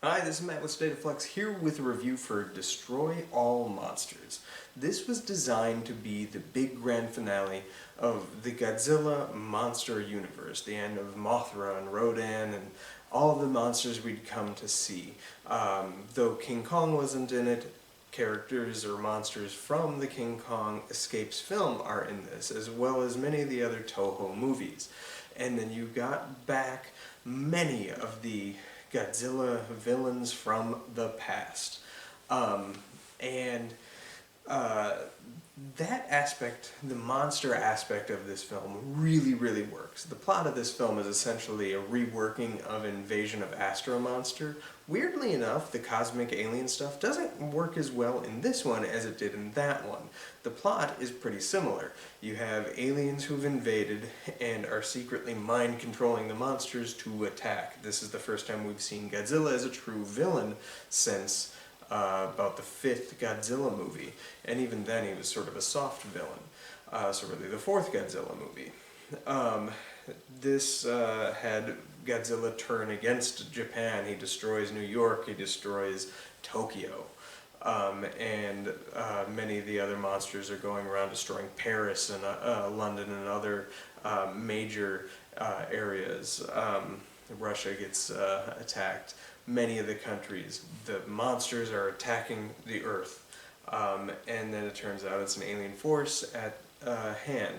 Hi, this is Matt with State of Flux here with a review for Destroy All Monsters. This was designed to be the big grand finale of the Godzilla monster universe, the end of Mothra and Rodan and all the monsters we'd come to see. Though King Kong wasn't in it, characters or monsters from the King Kong Escapes film are in this, as well as many of the other Toho movies. And then you got back many of the Godzilla villains from the past. And that aspect, the monster aspect of this film, really works. The plot of this film is essentially a reworking of Invasion of Astro Monster. Weirdly enough, the cosmic alien stuff doesn't work as well in this one as it did in that one. The plot is pretty similar. You have aliens who've invaded and are secretly mind-controlling the monsters to attack. This is the first time we've seen Godzilla as a true villain since about the 5th Godzilla movie, and even then he was sort of a soft villain, so really the 4th Godzilla movie. This had Godzilla turn against Japan. He destroys New York, he destroys Tokyo, and many of the other monsters are going around destroying Paris and London and other major areas. Russia gets attacked. Many of the countries, the monsters are attacking the Earth, and then it turns out it's an alien force at hand.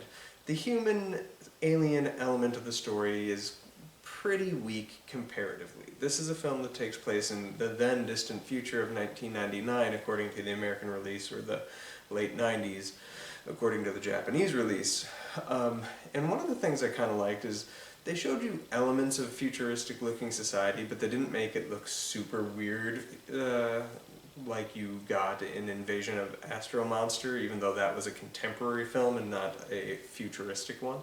The human-alien element of the story is pretty weak comparatively. This is a film that takes place in the then distant future of 1999, according to the American release, or the late 90s, according to the Japanese release. And one of the things I kind of liked is they showed you elements of futuristic-looking society, but they didn't make it look super weird like you got in Invasion of Astro Monster, even though that was a contemporary film and not a futuristic one.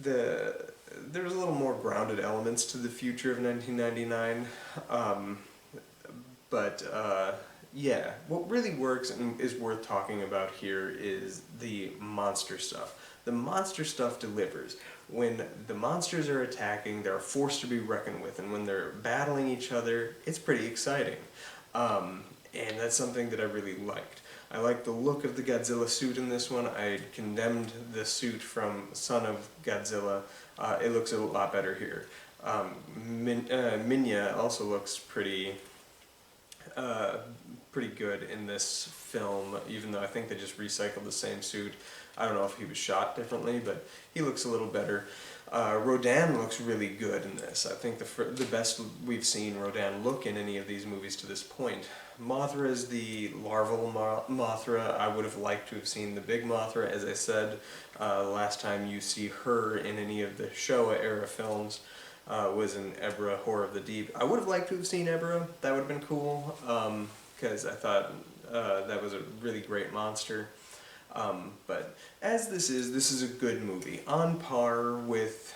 There's a little more grounded elements to the future of 1999, yeah, what really works and is worth talking about here is the monster stuff. The monster stuff delivers. When the monsters are attacking, they're a force to be reckoned with, and when they're battling each other, it's pretty exciting. And that's something that I really liked. I liked the look of the Godzilla suit in this one. I condemned the suit from Son of Godzilla. It looks a lot better here. Minya also looks pretty good in this film, even though I think they just recycled the same suit. I don't know if he was shot differently, but he looks a little better. Rodan looks really good in this. I think the best we've seen Rodan look in any of these movies to this point. Mothra is the larval Mothra. I would have liked to have seen the big Mothra, as I said. Last time you see her in any of the Showa-era films was in Ebra, Horror of the Deep. I would have liked to have seen Ebra. That would have been cool, because I thought that was a really great monster. But as this is a good movie, on par with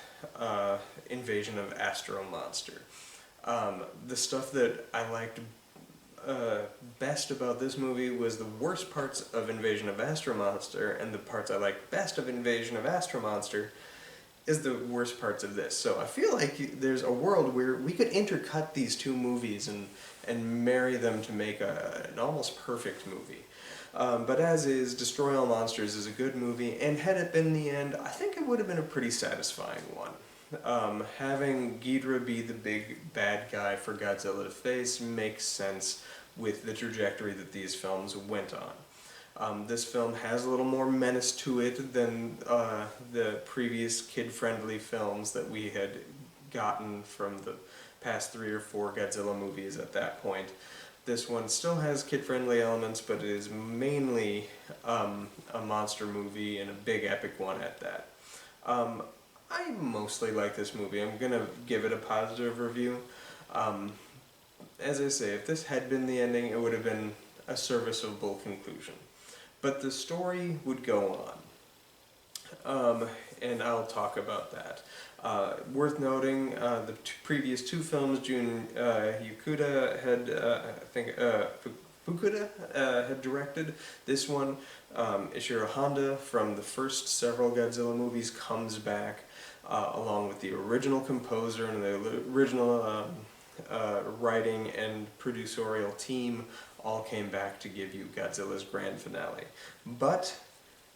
Invasion of Astro Monster. The stuff that I liked best about this movie was the worst parts of Invasion of Astro Monster, and the parts I liked best of Invasion of Astro Monster is the worst parts of this. So I feel like there's a world where we could intercut these two movies and marry them to make an almost perfect movie. But as is, Destroy All Monsters is a good movie, and had it been the end, I think it would have been a pretty satisfying one. Having Ghidorah be the big bad guy for Godzilla to face makes sense with the trajectory that these films went on. This film has a little more menace to it than the previous kid-friendly films that we had gotten from the past 3 or 4 Godzilla movies at that point. This one still has kid-friendly elements, but it is mainly a monster movie, and a big epic one at that. I mostly like this movie. I'm going to give it a positive review. As I say, if this had been the ending, it would have been a serviceable conclusion. But the story would go on, and I'll talk about that. Worth noting, the previous 2 films, Jun Fukuda had directed. This one, Ishiro Honda from the first several Godzilla movies comes back, along with the original composer and the original writing and producerial team all came back to give you Godzilla's grand finale. But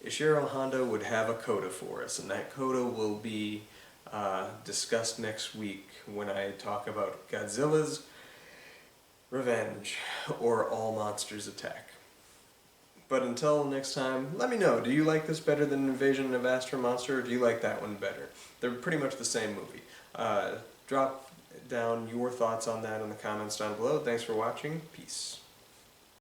Ishiro Honda would have a coda for us, and that coda will be discussed next week when I talk about Godzilla's Revenge, or All Monsters Attack. But until next time, let me know, do you like this better than Invasion of Astro Monster, or do you like that one better? They're pretty much the same movie. Drop down your thoughts on that in the comments down below. Thanks for watching. Peace.